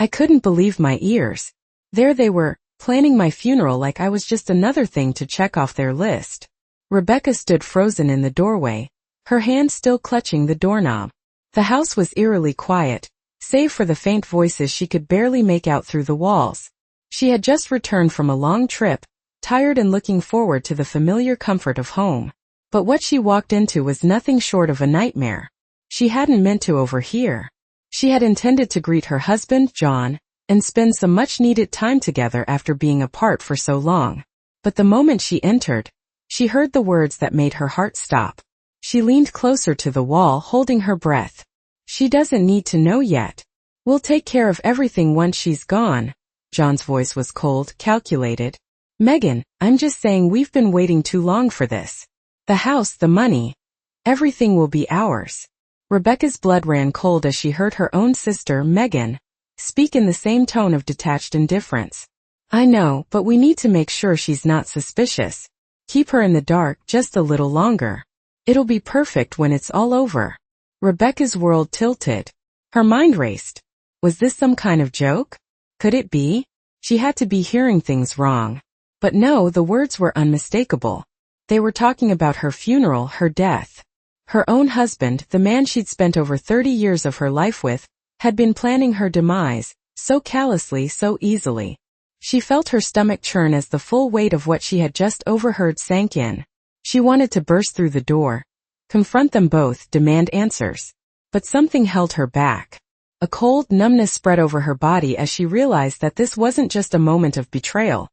I couldn't believe my ears. There they were, planning my funeral like I was just another thing to check off their list. Rebecca stood frozen in the doorway, her hand still clutching the doorknob. The house was eerily quiet, save for the faint voices she could barely make out through the walls. She had just returned from a long trip, tired and looking forward to the familiar comfort of home. But what she walked into was nothing short of a nightmare. She hadn't meant to overhear. She had intended to greet her husband, John, and spend some much-needed time together after being apart for so long. But the moment she entered, she heard the words that made her heart stop. She leaned closer to the wall, holding her breath. She doesn't need to know yet. We'll take care of everything once she's gone. John's voice was cold, calculated. Megan, I'm just saying we've been waiting too long for this. The house, the money, everything will be ours. Rebecca's blood ran cold as she heard her own sister, Megan, speak in the same tone of detached indifference. I know, but we need to make sure she's not suspicious. Keep her in the dark just a little longer. It'll be perfect when it's all over. Rebecca's world tilted. Her mind raced. Was this some kind of joke? Could it be? She had to be hearing things wrong. But no, the words were unmistakable. They were talking about her funeral, her death. Her own husband, the man she'd spent over 30 years of her life with, had been planning her demise, so callously, so easily. She felt her stomach churn as the full weight of what she had just overheard sank in. She wanted to burst through the door, confront them both, demand answers. But something held her back. A cold numbness spread over her body as she realized that this wasn't just a moment of betrayal.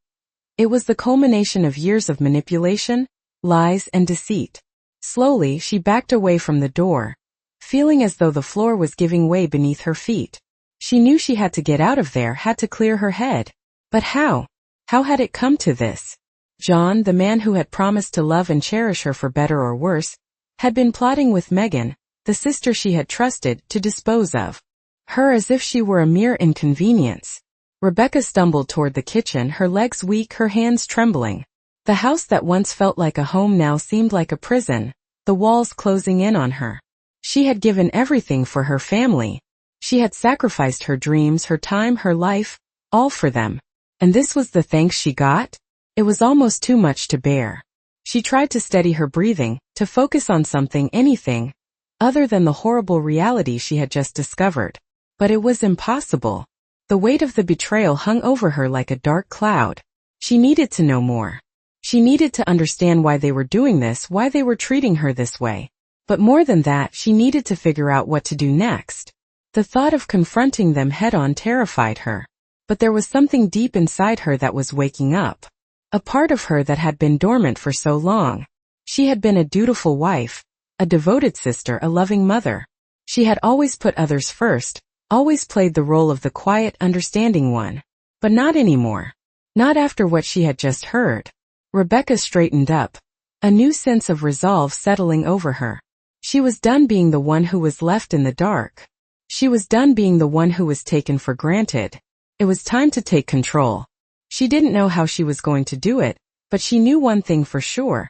It was the culmination of years of manipulation, lies, and deceit. Slowly, she backed away from the door, feeling as though the floor was giving way beneath her feet. She knew she had to get out of there, had to clear her head. But how? How had it come to this? John, the man who had promised to love and cherish her for better or worse, had been plotting with Megan, the sister she had trusted, to dispose of her as if she were a mere inconvenience. Rebecca stumbled toward the kitchen, her legs weak, her hands trembling. The house that once felt like a home now seemed like a prison, the walls closing in on her. She had given everything for her family. She had sacrificed her dreams, her time, her life, all for them. And this was the thanks she got? It was almost too much to bear. She tried to steady her breathing, to focus on something, anything, other than the horrible reality she had just discovered. But it was impossible. The weight of the betrayal hung over her like a dark cloud. She needed to know more. She needed to understand why they were doing this, why they were treating her this way. But more than that, she needed to figure out what to do next. The thought of confronting them head-on terrified her. But there was something deep inside her that was waking up. A part of her that had been dormant for so long. She had been a dutiful wife, a devoted sister, a loving mother. She had always put others first, always played the role of the quiet, understanding one. But not anymore. Not after what she had just heard. Rebecca straightened up, a new sense of resolve settling over her. She was done being the one who was left in the dark. She was done being the one who was taken for granted. It was time to take control. She didn't know how she was going to do it, but she knew one thing for sure.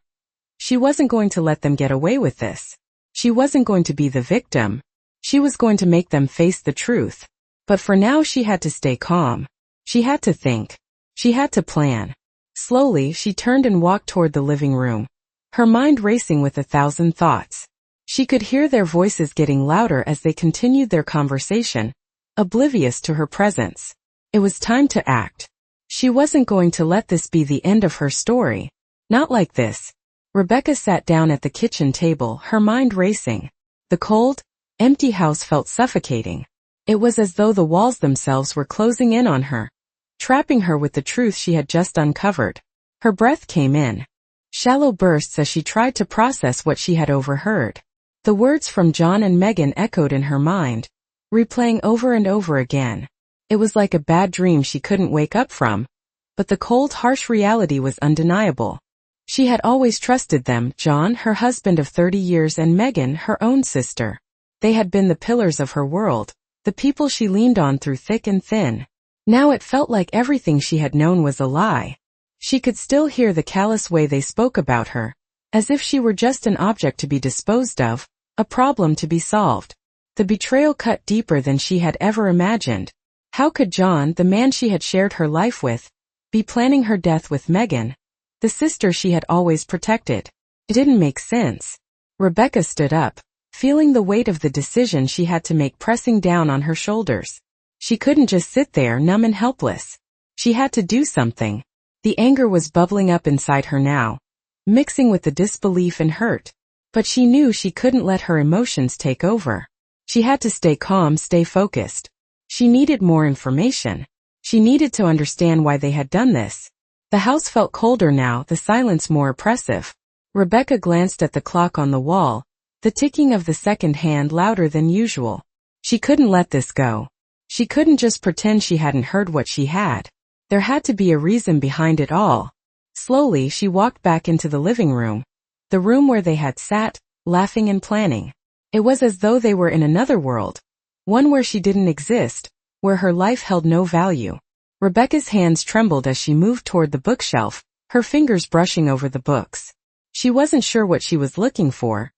She wasn't going to let them get away with this. She wasn't going to be the victim. She was going to make them face the truth. But for now she had to stay calm. She had to think. She had to plan. Slowly, she turned and walked toward the living room, her mind racing with 1,000 thoughts. She could hear their voices getting louder as they continued their conversation, oblivious to her presence. It was time to act. She wasn't going to let this be the end of her story. Not like this. Rebecca sat down at the kitchen table, her mind racing. The cold, empty house felt suffocating. It was as though the walls themselves were closing in on her, trapping her with the truth she had just uncovered. Her breath came in shallow bursts as she tried to process what she had overheard. The words from John and Megan echoed in her mind, replaying over and over again. It was like a bad dream she couldn't wake up from, but the cold, harsh reality was undeniable. She had always trusted them, John, her husband of 30 years, and Megan, her own sister. They had been the pillars of her world, the people she leaned on through thick and thin. Now it felt like everything she had known was a lie. She could still hear the callous way they spoke about her, as if she were just an object to be disposed of, a problem to be solved. The betrayal cut deeper than she had ever imagined. How could John, the man she had shared her life with, be planning her death with Megan, the sister she had always protected? It didn't make sense. Rebecca stood up, feeling the weight of the decision she had to make pressing down on her shoulders. She couldn't just sit there numb and helpless. She had to do something. The anger was bubbling up inside her now, mixing with the disbelief and hurt. But she knew she couldn't let her emotions take over. She had to stay calm, stay focused. She needed more information. She needed to understand why they had done this. The house felt colder now, the silence more oppressive. Rebecca glanced at the clock on the wall, the ticking of the second hand louder than usual. She couldn't let this go. She couldn't just pretend she hadn't heard what she had. There had to be a reason behind it all. Slowly she walked back into the living room, the room where they had sat, laughing and planning. It was as though they were in another world, one where she didn't exist, where her life held no value. Rebecca's hands trembled as she moved toward the bookshelf, her fingers brushing over the books. She wasn't sure what she was looking for,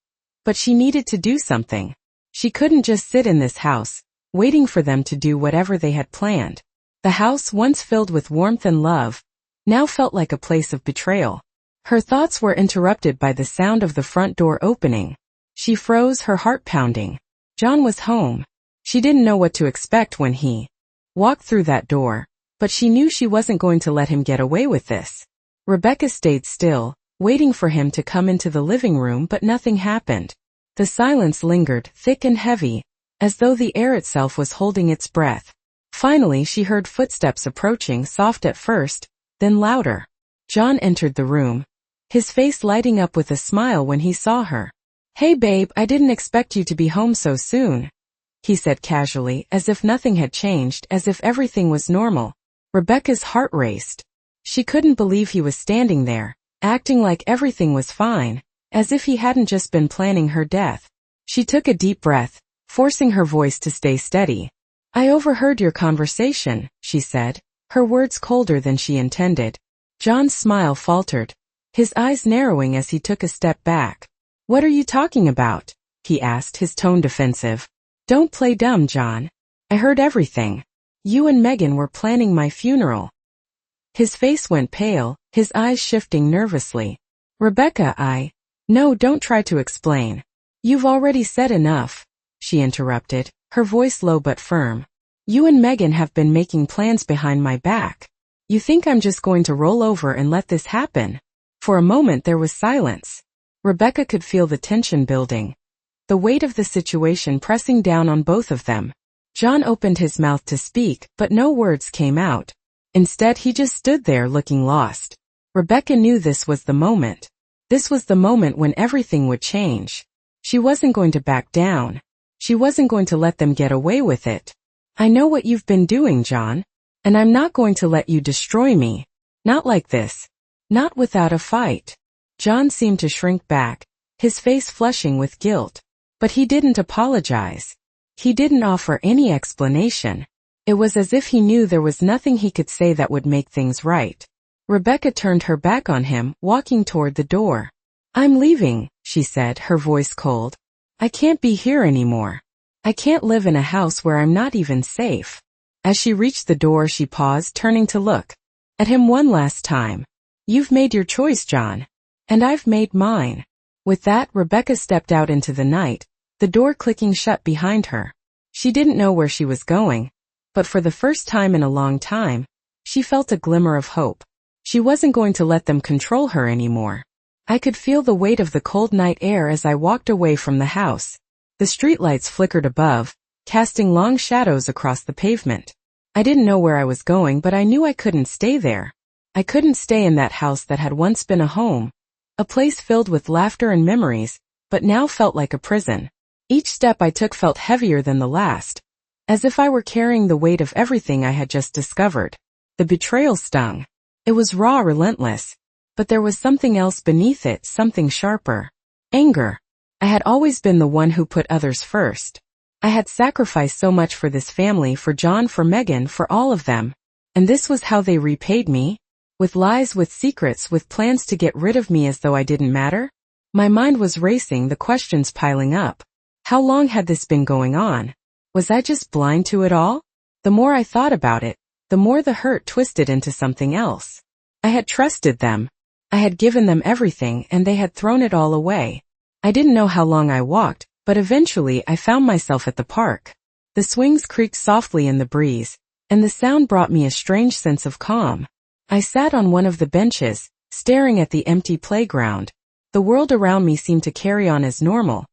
but she needed to do something. She couldn't just sit in this house, waiting for them to do whatever they had planned. The house, once filled with warmth and love, now felt like a place of betrayal. Her thoughts were interrupted by the sound of the front door opening. She froze, her heart pounding. John was home. She didn't know what to expect when he walked through that door, but she knew she wasn't going to let him get away with this. Rebecca stayed still, waiting for him to come into the living room, but nothing happened. The silence lingered, thick and heavy, as though the air itself was holding its breath. Finally she heard footsteps approaching, soft at first, then louder. John entered the room, his face lighting up with a smile when he saw her. "Hey babe, I didn't expect you to be home so soon," he said casually, as if nothing had changed, as if everything was normal. Rebecca's heart raced. She couldn't believe he was standing there, acting like everything was fine, as if he hadn't just been planning her death. She took a deep breath, forcing her voice to stay steady. "I overheard your conversation," she said, her words colder than she intended. John's smile faltered, his eyes narrowing as he took a step back. "What are you talking about?" he asked, his tone defensive. "Don't play dumb, John. I heard everything. You and Megan were planning my funeral." His face went pale, his eyes shifting nervously. "Rebecca, No, don't try to explain. You've already said enough," she interrupted, her voice low but firm. "You and Megan have been making plans behind my back. You think I'm just going to roll over and let this happen?" For a moment there was silence. Rebecca could feel the tension building, the weight of the situation pressing down on both of them. John opened his mouth to speak, but no words came out. Instead he just stood there looking lost. Rebecca knew this was the moment. This was the moment when everything would change. She wasn't going to back down. She wasn't going to let them get away with it. "I know what you've been doing, John, and I'm not going to let you destroy me. Not like this. Not without a fight." John seemed to shrink back, his face flushing with guilt. But he didn't apologize. He didn't offer any explanation. It was as if he knew there was nothing he could say that would make things right. Rebecca turned her back on him, walking toward the door. "I'm leaving," she said, her voice cold. "I can't be here anymore. I can't live in a house where I'm not even safe." As she reached the door she paused, turning to look at him one last time. "You've made your choice, John. And I've made mine." With that, Rebecca stepped out into the night, the door clicking shut behind her. She didn't know where she was going, but for the first time in a long time, she felt a glimmer of hope. She wasn't going to let them control her anymore. "I could feel the weight of the cold night air as I walked away from the house. The streetlights flickered above, casting long shadows across the pavement. I didn't know where I was going, but I knew I couldn't stay there. I couldn't stay in that house that had once been a home, a place filled with laughter and memories, but now felt like a prison. Each step I took felt heavier than the last, as if I were carrying the weight of everything I had just discovered. The betrayal stung. It was raw, relentless, but there was something else beneath it, something sharper. Anger. I had always been the one who put others first. I had sacrificed so much for this family, for John, for Megan, for all of them. And this was how they repaid me? With lies, with secrets, with plans to get rid of me as though I didn't matter? My mind was racing, the questions piling up. How long had this been going on? Was I just blind to it all? The more I thought about it, the more the hurt twisted into something else. I had trusted them. I had given them everything and they had thrown it all away. I didn't know how long I walked, but eventually I found myself at the park. The swings creaked softly in the breeze, and the sound brought me a strange sense of calm. I sat on one of the benches, staring at the empty playground. The world around me seemed to carry on as normal,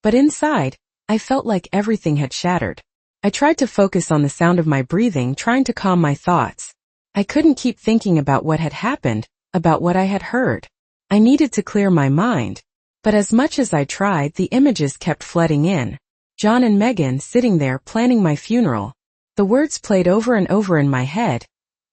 but inside, I felt like everything had shattered. I tried to focus on the sound of my breathing, trying to calm my thoughts. I couldn't keep thinking about what had happened, about what I had heard. I needed to clear my mind. But as much as I tried, the images kept flooding in. John and Megan sitting there planning my funeral. The words played over and over in my head,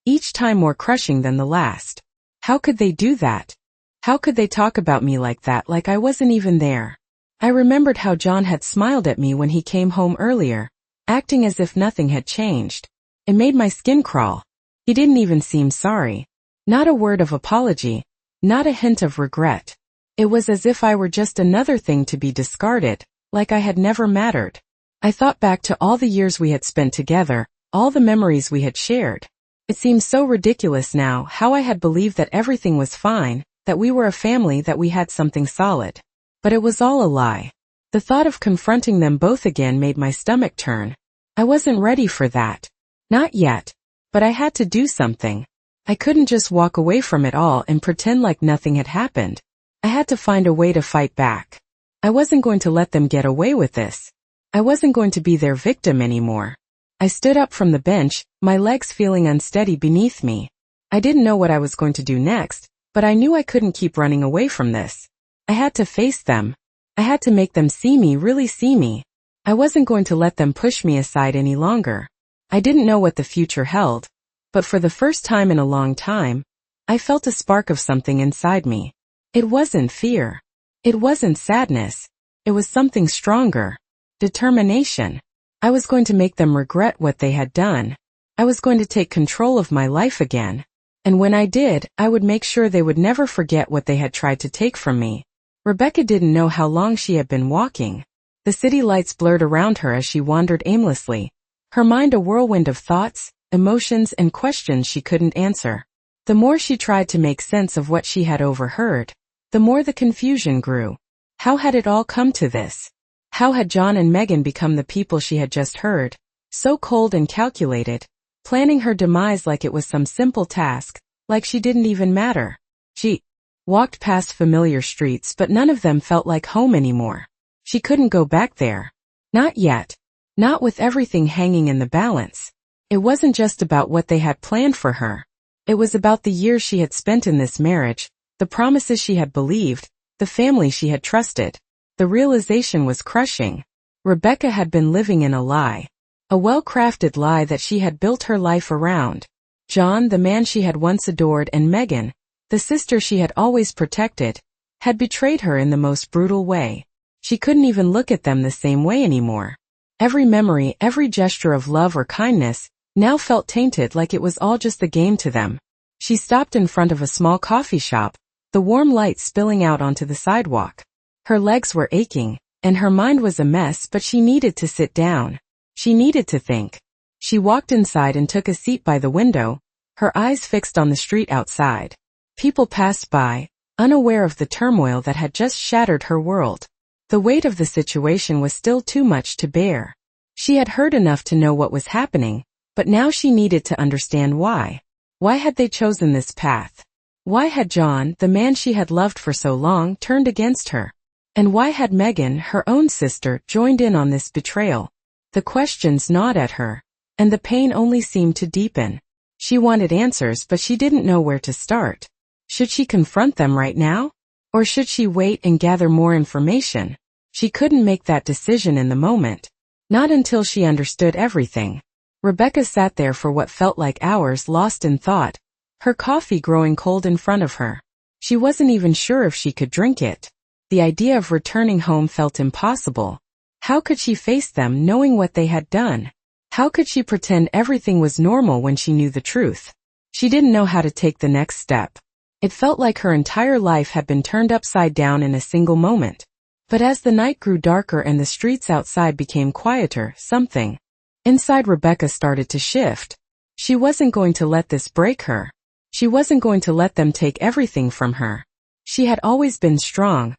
each time more crushing than the last. How could they do that? How could they talk about me like that, like I wasn't even there? I remembered how John had smiled at me when he came home earlier, acting as if nothing had changed. It made my skin crawl. He didn't even seem sorry. Not a word of apology, not a hint of regret. It was as if I were just another thing to be discarded, like I had never mattered. I thought back to all the years we had spent together, all the memories we had shared. It seemed so ridiculous now how I had believed that everything was fine, that we were a family, that we had something solid. But it was all a lie. The thought of confronting them both again made my stomach turn. I wasn't ready for that. Not yet. But I had to do something. I couldn't just walk away from it all and pretend like nothing had happened. I had to find a way to fight back. I wasn't going to let them get away with this. I wasn't going to be their victim anymore. I stood up from the bench, my legs feeling unsteady beneath me. I didn't know what I was going to do next, but I knew I couldn't keep running away from this. I had to face them. I had to make them see me, really see me. I wasn't going to let them push me aside any longer. I didn't know what the future held, but for the first time in a long time, I felt a spark of something inside me. It wasn't fear. It wasn't sadness. It was something stronger. Determination. I was going to make them regret what they had done. I was going to take control of my life again. And when I did, I would make sure they would never forget what they had tried to take from me. Rebecca didn't know how long she had been walking. The city lights blurred around her as she wandered aimlessly, her mind a whirlwind of thoughts, emotions, and questions she couldn't answer. The more she tried to make sense of what she had overheard, the more the confusion grew. How had it all come to this? How had John and Megan become the people she had just heard, so cold and calculated, planning her demise like it was some simple task, like she didn't even matter? She walked past familiar streets, but none of them felt like home anymore. She couldn't go back there. Not yet. Not with everything hanging in the balance. It wasn't just about what they had planned for her. It was about the years she had spent in this marriage, the promises she had believed, the family she had trusted. The realization was crushing. Rebecca had been living in a lie. A well-crafted lie that she had built her life around. John, the man she had once adored, and Megan, the sister she had always protected, had betrayed her in the most brutal way. She couldn't even look at them the same way anymore. Every memory, every gesture of love or kindness, now felt tainted, like it was all just a game to them. She stopped in front of a small coffee shop, the warm light spilling out onto the sidewalk. Her legs were aching, and her mind was a mess, but she needed to sit down. She needed to think. She walked inside and took a seat by the window, her eyes fixed on the street outside. People passed by, unaware of the turmoil that had just shattered her world. The weight of the situation was still too much to bear. She had heard enough to know what was happening, but now she needed to understand why. Why had they chosen this path? Why had John, the man she had loved for so long, turned against her? And why had Megan, her own sister, joined in on this betrayal? The questions gnawed at her, and the pain only seemed to deepen. She wanted answers, but she didn't know where to start. Should she confront them right now? Or should she wait and gather more information? She couldn't make that decision in the moment. Not until she understood everything. Rebecca sat there for what felt like hours, lost in thought, her coffee growing cold in front of her. She wasn't even sure if she could drink it. The idea of returning home felt impossible. How could she face them knowing what they had done? How could she pretend everything was normal when she knew the truth? She didn't know how to take the next step. It felt like her entire life had been turned upside down in a single moment. But as the night grew darker and the streets outside became quieter, something Inside, Rebecca started to shift. She wasn't going to let this break her. She wasn't going to let them take everything from her. She had always been strong,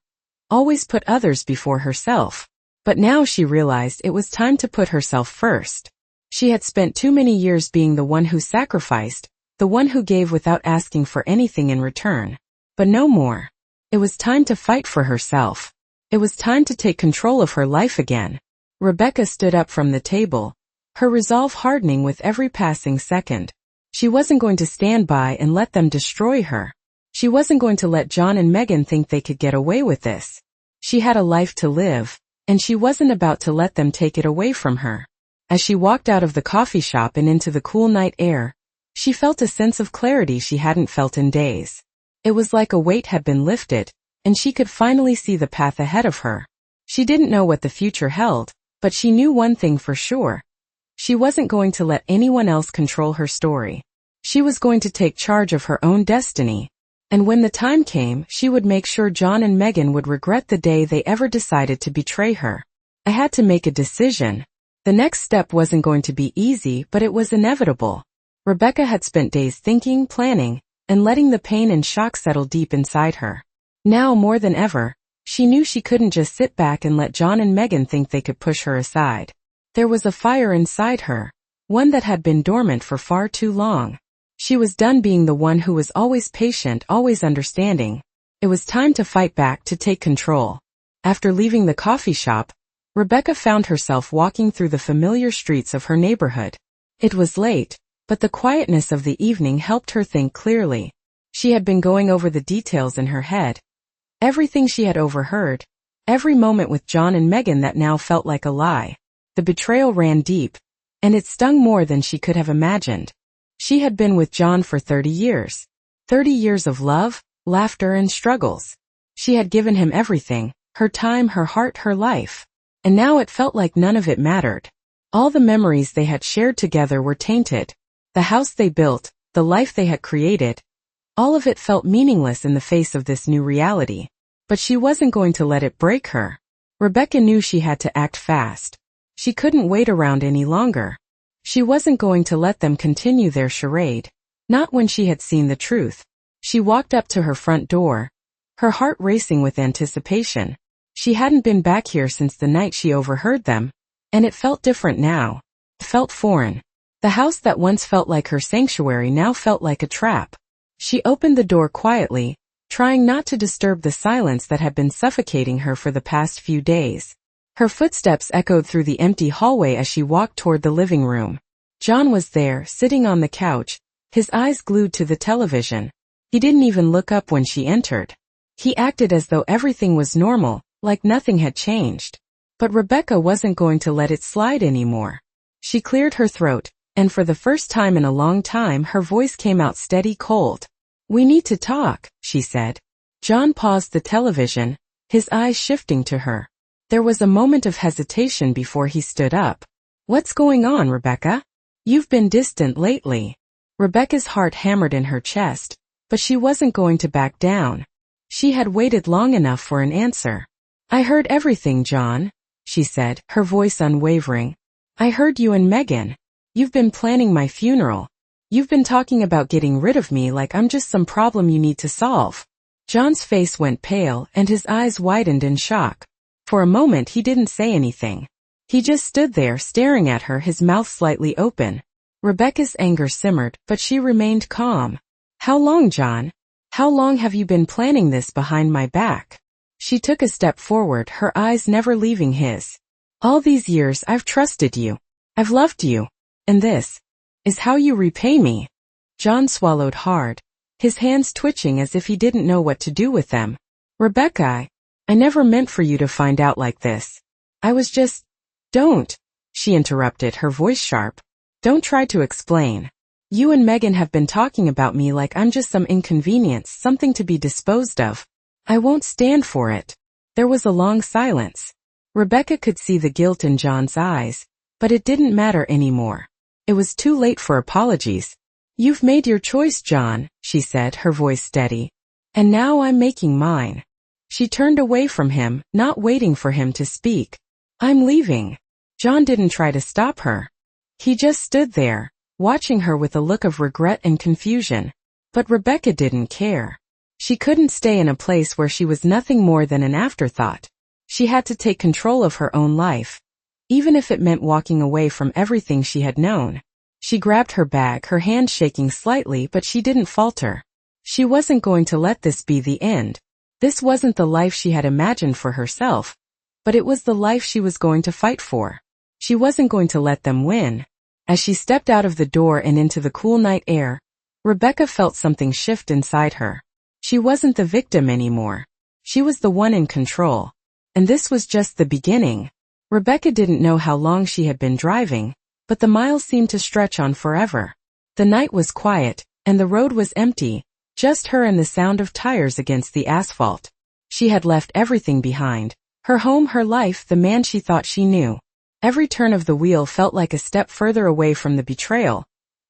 always put others before herself. But now she realized it was time to put herself first. She had spent too many years being the one who sacrificed, the one who gave without asking for anything in return. But no more. It was time to fight for herself. It was time to take control of her life again. Rebecca stood up from the table, her resolve hardening with every passing second. She wasn't going to stand by and let them destroy her. She wasn't going to let John and Megan think they could get away with this. She had a life to live, and she wasn't about to let them take it away from her. As she walked out of the coffee shop and into the cool night air, she felt a sense of clarity she hadn't felt in days. It was like a weight had been lifted, and she could finally see the path ahead of her. She didn't know what the future held, but she knew one thing for sure. She wasn't going to let anyone else control her story. She was going to take charge of her own destiny. And when the time came, she would make sure John and Megan would regret the day they ever decided to betray her. I had to make a decision. The next step wasn't going to be easy, but it was inevitable. Rebecca had spent days thinking, planning, and letting the pain and shock settle deep inside her. Now more than ever, she knew she couldn't just sit back and let John and Megan think they could push her aside. There was a fire inside her, one that had been dormant for far too long. She was done being the one who was always patient, always understanding. It was time to fight back, to take control. After leaving the coffee shop, Rebecca found herself walking through the familiar streets of her neighborhood. It was late, but the quietness of the evening helped her think clearly. She had been going over the details in her head. Everything she had overheard, every moment with John and Megan that now felt like a lie. The betrayal ran deep, and it stung more than she could have imagined. She had been with John for 30 years. 30 years of love, laughter, and struggles. She had given him everything, her time, her heart, her life. And now it felt like none of it mattered. All the memories they had shared together were tainted. The house they built, the life they had created, all of it felt meaningless in the face of this new reality. But she wasn't going to let it break her. Rebecca knew she had to act fast. She couldn't wait around any longer. She wasn't going to let them continue their charade. Not when she had seen the truth. She walked up to her front door, her heart racing with anticipation. She hadn't been back here since the night she overheard them, and it felt different now. It felt foreign. The house that once felt like her sanctuary now felt like a trap. She opened the door quietly, trying not to disturb the silence that had been suffocating her for the past few days. Her footsteps echoed through the empty hallway as she walked toward the living room. John was there, sitting on the couch, his eyes glued to the television. He didn't even look up when she entered. He acted as though everything was normal, like nothing had changed. But Rebecca wasn't going to let it slide anymore. She cleared her throat, and for the first time in a long time her voice came out steady, cold. "We need to talk," she said. John paused the television, his eyes shifting to her. There was a moment of hesitation before he stood up. "What's going on, Rebecca? You've been distant lately." Rebecca's heart hammered in her chest, but she wasn't going to back down. She had waited long enough for an answer. "I heard everything, John," she said, her voice unwavering. "I heard you and Megan. You've been planning my funeral. You've been talking about getting rid of me like I'm just some problem you need to solve." John's face went pale and his eyes widened in shock. For a moment he didn't say anything. He just stood there staring at her, his mouth slightly open. Rebecca's anger simmered, but she remained calm. "How long, John? How long have you been planning this behind my back?" She took a step forward, her eyes never leaving his. "All these years I've trusted you. I've loved you. And this is how you repay me." John swallowed hard, his hands twitching as if he didn't know what to do with them. "Rebecca, I never meant for you to find out like this. I was just—" "Don't," she interrupted, her voice sharp. "Don't try to explain. You and Megan have been talking about me like I'm just some inconvenience, something to be disposed of. I won't stand for it." There was a long silence. Rebecca could see the guilt in John's eyes, but it didn't matter anymore. It was too late for apologies. "You've made your choice, John," she said, her voice steady. "And now I'm making mine." She turned away from him, not waiting for him to speak. "I'm leaving." John didn't try to stop her. He just stood there, watching her with a look of regret and confusion. But Rebecca didn't care. She couldn't stay in a place where she was nothing more than an afterthought. She had to take control of her own life, even if it meant walking away from everything she had known. She grabbed her bag, her hand shaking slightly, but she didn't falter. She wasn't going to let this be the end. This wasn't the life she had imagined for herself, but it was the life she was going to fight for. She wasn't going to let them win. As she stepped out of the door and into the cool night air, Rebecca felt something shift inside her. She wasn't the victim anymore. She was the one in control. And this was just the beginning. Rebecca didn't know how long she had been driving, but the miles seemed to stretch on forever. The night was quiet, and the road was empty, just her and the sound of tires against the asphalt. She had left everything behind. Her home, her life, the man she thought she knew. Every turn of the wheel felt like a step further away from the betrayal,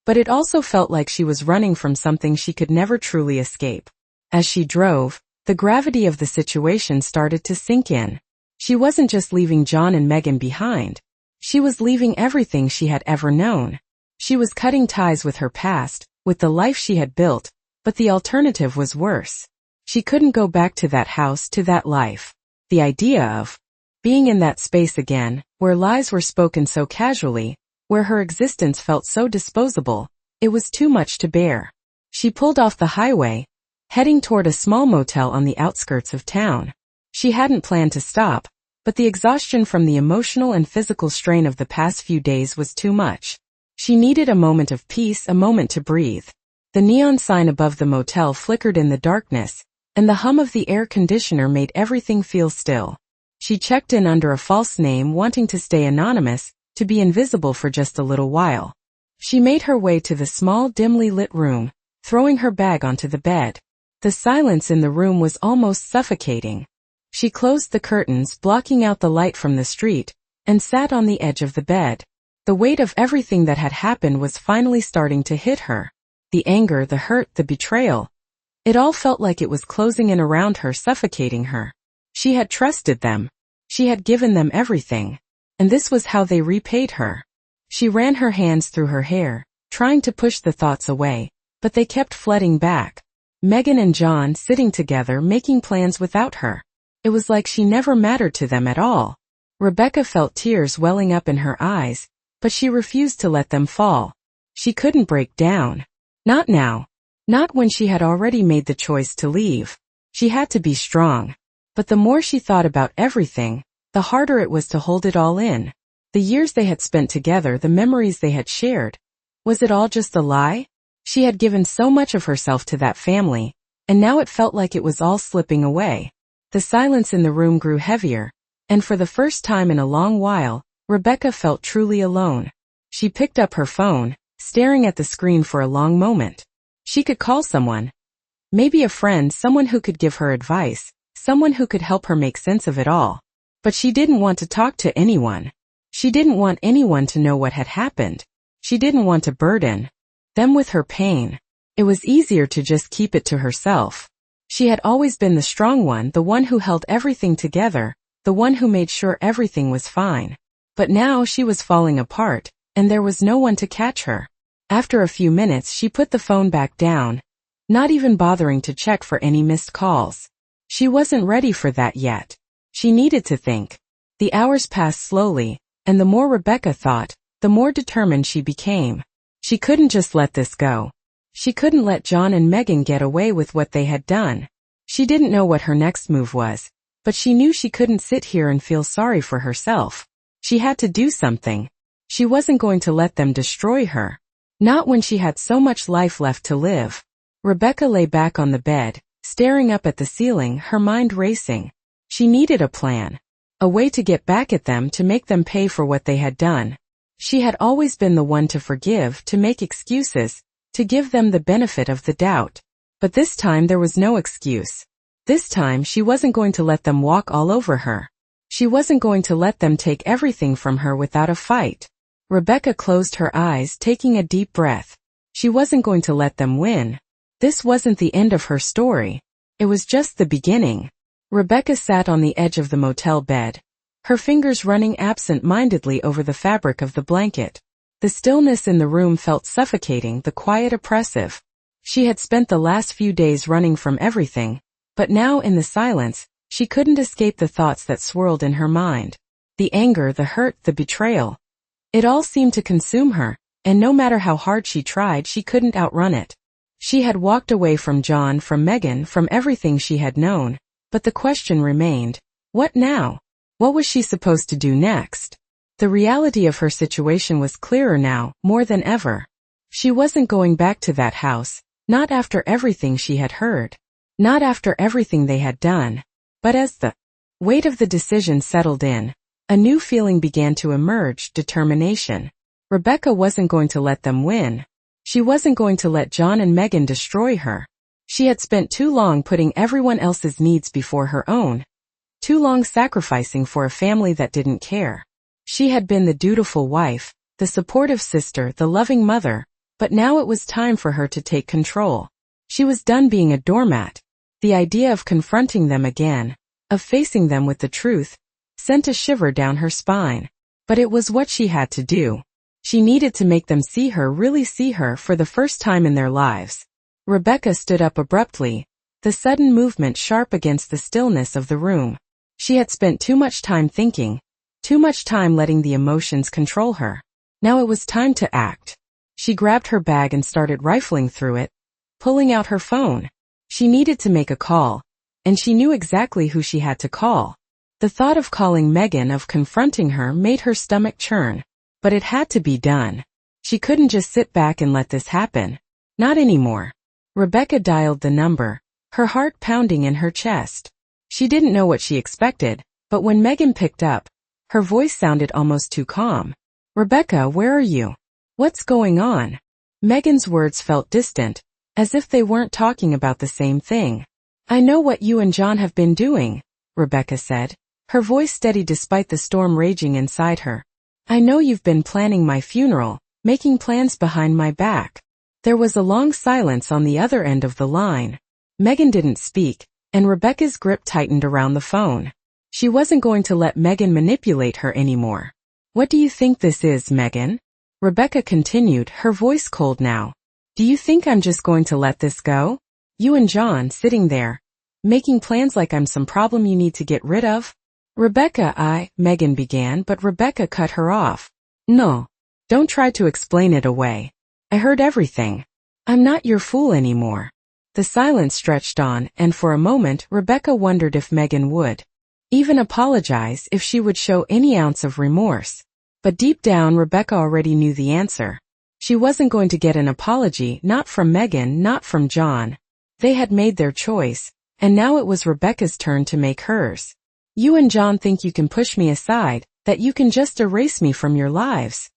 but it also felt like she was running from something she could never truly escape. As she drove, the gravity of the situation started to sink in. She wasn't just leaving John and Megan behind. She was leaving everything she had ever known. She was cutting ties with her past, with the life she had built, but the alternative was worse. She couldn't go back to that house, to that life. The idea of being in that space again, where lies were spoken so casually, where her existence felt so disposable, it was too much to bear. She pulled off the highway, heading toward a small motel on the outskirts of town. She hadn't planned to stop, but the exhaustion from the emotional and physical strain of the past few days was too much. She needed a moment of peace, a moment to breathe. The neon sign above the motel flickered in the darkness, and the hum of the air conditioner made everything feel still. She checked in under a false name, wanting to stay anonymous, to be invisible for just a little while. She made her way to the small, dimly lit room, throwing her bag onto the bed. The silence in the room was almost suffocating. She closed the curtains, blocking out the light from the street, and sat on the edge of the bed. The weight of everything that had happened was finally starting to hit her. The anger, the hurt, the betrayal. It all felt like it was closing in around her, suffocating her. She had trusted them. She had given them everything. And this was how they repaid her. She ran her hands through her hair, trying to push the thoughts away, but they kept flooding back. Megan and John sitting together, making plans without her. It was like she never mattered to them at all. Rebecca felt tears welling up in her eyes, but she refused to let them fall. She couldn't break down. Not now. Not when she had already made the choice to leave. She had to be strong. But the more she thought about everything, the harder it was to hold it all in. The years they had spent together, the memories they had shared. Was it all just a lie? She had given so much of herself to that family, and now it felt like it was all slipping away. The silence in the room grew heavier, and for the first time in a long while, Rebecca felt truly alone. She picked up her phone, staring at the screen for a long moment. She could call someone. Maybe a friend, someone who could give her advice, someone who could help her make sense of it all. But she didn't want to talk to anyone. She didn't want anyone to know what had happened. She didn't want to burden them with her pain. It was easier to just keep it to herself. She had always been the strong one, the one who held everything together, the one who made sure everything was fine. But now she was falling apart, and there was no one to catch her. After a few minutes she put the phone back down, not even bothering to check for any missed calls. She wasn't ready for that yet. She needed to think. The hours passed slowly, and the more Rebecca thought, the more determined she became. She couldn't just let this go. She couldn't let John and Megan get away with what they had done. She didn't know what her next move was, but she knew she couldn't sit here and feel sorry for herself. She had to do something. She wasn't going to let them destroy her. Not when she had so much life left to live. Rebecca lay back on the bed, staring up at the ceiling, her mind racing. She needed a plan. A way to get back at them, to make them pay for what they had done. She had always been the one to forgive, to make excuses, to give them the benefit of the doubt. But this time there was no excuse. This time she wasn't going to let them walk all over her. She wasn't going to let them take everything from her without a fight. Rebecca closed her eyes, taking a deep breath. She wasn't going to let them win. This wasn't the end of her story. It was just the beginning. Rebecca sat on the edge of the motel bed, her fingers running absent-mindedly over the fabric of the blanket. The stillness in the room felt suffocating, the quiet oppressive. She had spent the last few days running from everything, but now in the silence, she couldn't escape the thoughts that swirled in her mind. The anger, the hurt, the betrayal. It all seemed to consume her, and no matter how hard she tried, she couldn't outrun it. She had walked away from John, from Megan, from everything she had known, but the question remained, what now? What was she supposed to do next? The reality of her situation was clearer now, more than ever. She wasn't going back to that house, not after everything she had heard, not after everything they had done. But as the weight of the decision settled in, a new feeling began to emerge, determination. Rebecca wasn't going to let them win. She wasn't going to let John and Megan destroy her. She had spent too long putting everyone else's needs before her own, too long sacrificing for a family that didn't care. She had been the dutiful wife, the supportive sister, the loving mother, but now it was time for her to take control. She was done being a doormat. The idea of confronting them again, of facing them with the truth, sent a shiver down her spine. But it was what she had to do. She needed to make them see her, really see her, for the first time in their lives. Rebecca stood up abruptly, the sudden movement sharp against the stillness of the room. She had spent too much time thinking, too much time letting the emotions control her. Now it was time to act. She grabbed her bag and started rifling through it, pulling out her phone. She needed to make a call, and she knew exactly who she had to call. The thought of calling Megan, of confronting her, made her stomach churn. But it had to be done. She couldn't just sit back and let this happen. Not anymore. Rebecca dialed the number, her heart pounding in her chest. She didn't know what she expected, but when Megan picked up, her voice sounded almost too calm. Rebecca, where are you? What's going on? Megan's words felt distant, as if they weren't talking about the same thing. I know what you and John have been doing, Rebecca said, her voice steady despite the storm raging inside her. I know you've been planning my funeral, making plans behind my back. There was a long silence on the other end of the line. Megan didn't speak, and Rebecca's grip tightened around the phone. She wasn't going to let Megan manipulate her anymore. What do you think this is, Megan? Rebecca continued, her voice cold now. Do you think I'm just going to let this go? You and John sitting there, making plans like I'm some problem you need to get rid of? Rebecca, Megan began, but Rebecca cut her off. No. Don't try to explain it away. I heard everything. I'm not your fool anymore. The silence stretched on, and for a moment Rebecca wondered if Megan would even apologize, if she would show any ounce of remorse. But deep down Rebecca already knew the answer. She wasn't going to get an apology, not from Megan, not from John. They had made their choice, and now it was Rebecca's turn to make hers. You and John think you can push me aside, that you can just erase me from your lives,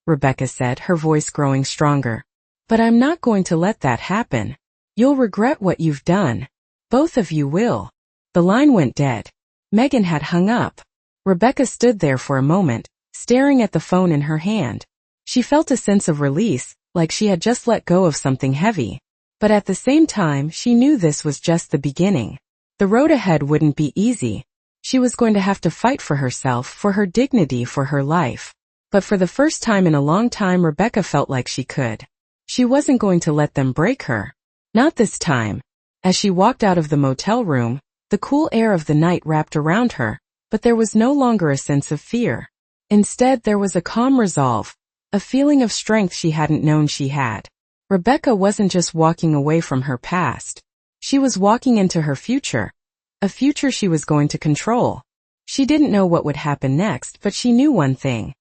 Rebecca said, her voice growing stronger. But I'm not going to let that happen. You'll regret what you've done. Both of you will. The line went dead. Megan had hung up. Rebecca stood there for a moment, staring at the phone in her hand. She felt a sense of release, like she had just let go of something heavy. But at the same time, she knew this was just the beginning. The road ahead wouldn't be easy. She was going to have to fight for herself, for her dignity, for her life. But for the first time in a long time, Rebecca felt like she could. She wasn't going to let them break her. Not this time. As she walked out of the motel room, the cool air of the night wrapped around her, but there was no longer a sense of fear. Instead, there was a calm resolve, a feeling of strength she hadn't known she had. Rebecca wasn't just walking away from her past. She was walking into her future. A future she was going to control. She didn't know what would happen next, but she knew one thing.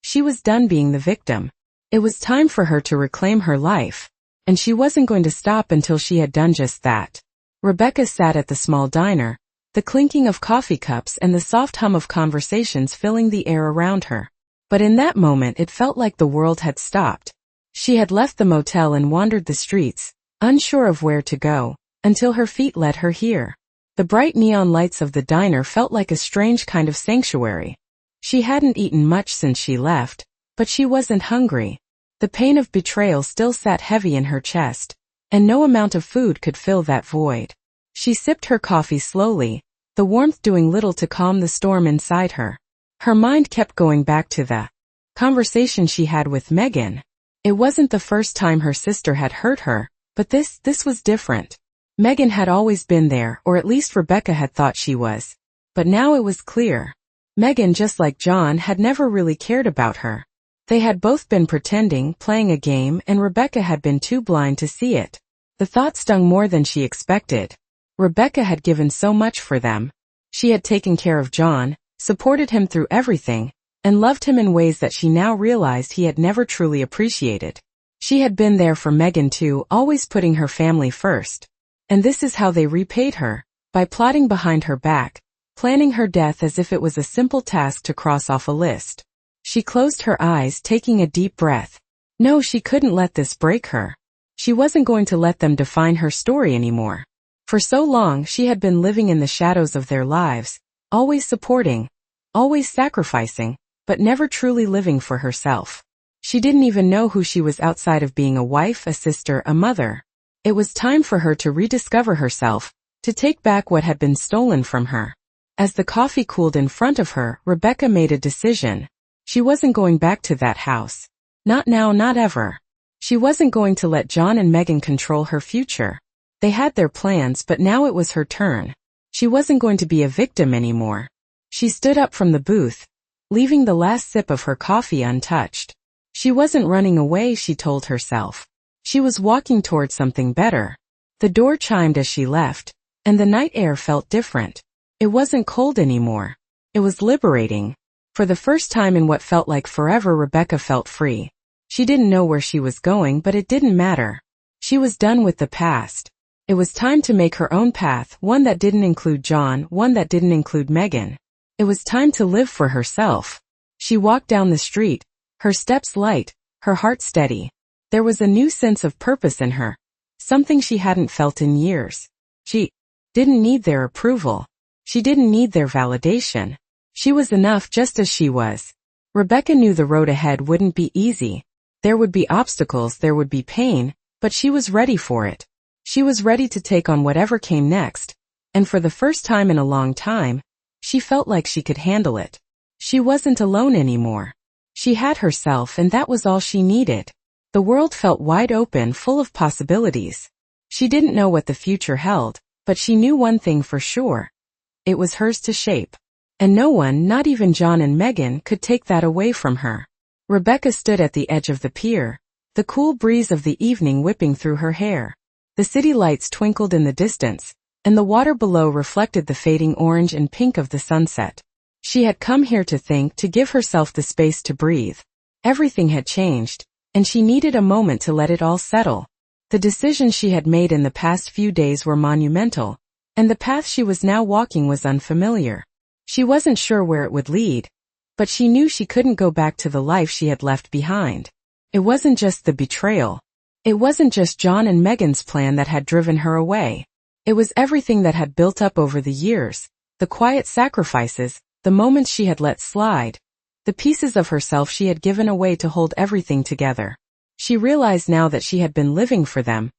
She was done being the victim. It was time for her to reclaim her life. And she wasn't going to stop until she had done just that. Rebecca sat at the small diner, the clinking of coffee cups and the soft hum of conversations filling the air around her. But in that moment it felt like the world had stopped. She had left the motel and wandered the streets, unsure of where to go, until her feet led her here. The bright neon lights of the diner felt like a strange kind of sanctuary. She hadn't eaten much since she left, but she wasn't hungry. The pain of betrayal still sat heavy in her chest, and no amount of food could fill that void. She sipped her coffee slowly, the warmth doing little to calm the storm inside her. Her mind kept going back to the conversation she had with Megan. It wasn't the first time her sister had hurt her, but this was different. Megan had always been there, or at least Rebecca had thought she was. But now it was clear. Megan, just like John, had never really cared about her. They had both been pretending, playing a game, and Rebecca had been too blind to see it. The thought stung more than she expected. Rebecca had given so much for them. She had taken care of John, supported him through everything, and loved him in ways that she now realized he had never truly appreciated. She had been there for Megan too, always putting her family first. And this is how they repaid her, by plotting behind her back, planning her death as if it was a simple task to cross off a list. She closed her eyes, taking a deep breath. No, she couldn't let this break her. She wasn't going to let them define her story anymore. For so long she had been living in the shadows of their lives, always supporting, always sacrificing, but never truly living for herself. She didn't even know who she was outside of being a wife, a sister, a mother. It was time for her to rediscover herself, to take back what had been stolen from her. As the coffee cooled in front of her, Rebecca made a decision. She wasn't going back to that house. Not now, not ever. She wasn't going to let John and Megan control her future. They had their plans, but now it was her turn. She wasn't going to be a victim anymore. She stood up from the booth, leaving the last sip of her coffee untouched. She wasn't running away, she told herself. She was walking toward something better. The door chimed as she left, and the night air felt different. It wasn't cold anymore. It was liberating. For the first time in what felt like forever, Rebecca felt free. She didn't know where she was going, but it didn't matter. She was done with the past. It was time to make her own path, one that didn't include John, one that didn't include Megan. It was time to live for herself. She walked down the street, her steps light, her heart steady. There was a new sense of purpose in her, something she hadn't felt in years. She didn't need their approval. She didn't need their validation. She was enough just as she was. Rebecca knew the road ahead wouldn't be easy. There would be obstacles, there would be pain, but she was ready for it. She was ready to take on whatever came next, and for the first time in a long time, she felt like she could handle it. She wasn't alone anymore. She had herself, and that was all she needed. The world felt wide open, full of possibilities. She didn't know what the future held, but she knew one thing for sure. It was hers to shape. And no one, not even John and Megan, could take that away from her. Rebecca stood at the edge of the pier, the cool breeze of the evening whipping through her hair. The city lights twinkled in the distance, and the water below reflected the fading orange and pink of the sunset. She had come here to think, to give herself the space to breathe. Everything had changed, and she needed a moment to let it all settle. The decisions she had made in the past few days were monumental, and the path she was now walking was unfamiliar. She wasn't sure where it would lead, but she knew she couldn't go back to the life she had left behind. It wasn't just the betrayal. It wasn't just John and Megan's plan that had driven her away. It was everything that had built up over the years, the quiet sacrifices, the moments she had let slide, the pieces of herself she had given away to hold everything together. She realized now that she had been living for them,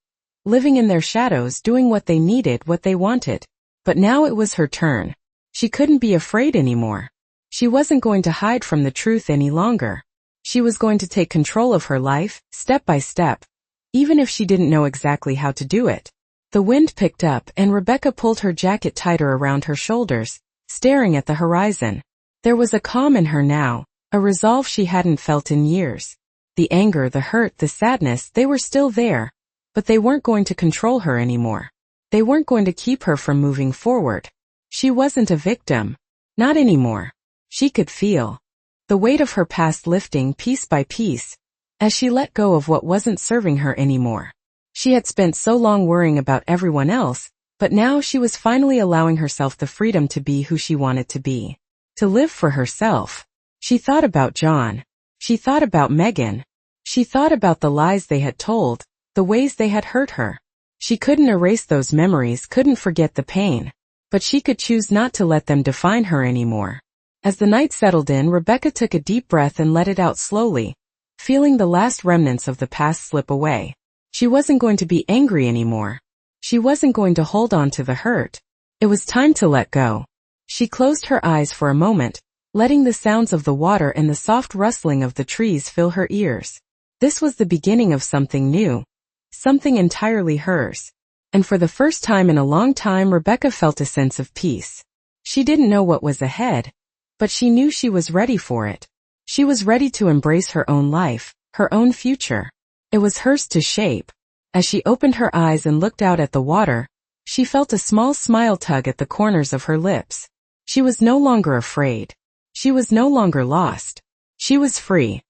living in their shadows, doing what they needed, what they wanted. But now it was her turn. She couldn't be afraid anymore. She wasn't going to hide from the truth any longer. She was going to take control of her life, step by step, even if she didn't know exactly how to do it. The wind picked up, and Rebecca pulled her jacket tighter around her shoulders, staring at the horizon. There was a calm in her now, a resolve she hadn't felt in years. The anger, the hurt, the sadness, they were still there, but they weren't going to control her anymore. They weren't going to keep her from moving forward. She wasn't a victim. Not anymore. She could feel the weight of her past lifting piece by piece, as she let go of what wasn't serving her anymore. She had spent so long worrying about everyone else, but now she was finally allowing herself the freedom to be who she wanted to be. To live for herself. She thought about John. She thought about Megan. She thought about the lies they had told, the ways they had hurt her. She couldn't erase those memories, couldn't forget the pain. But she could choose not to let them define her anymore. As the night settled in, Rebecca took a deep breath and let it out slowly, feeling the last remnants of the past slip away. She wasn't going to be angry anymore. She wasn't going to hold on to the hurt. It was time to let go. She closed her eyes for a moment, letting the sounds of the water and the soft rustling of the trees fill her ears. This was the beginning of something new, something entirely hers. And for the first time in a long time, Rebecca felt a sense of peace. She didn't know what was ahead, but she knew she was ready for it. She was ready to embrace her own life, her own future. It was hers to shape. As she opened her eyes and looked out at the water, she felt a small smile tug at the corners of her lips. She was no longer afraid. She was no longer lost. She was free.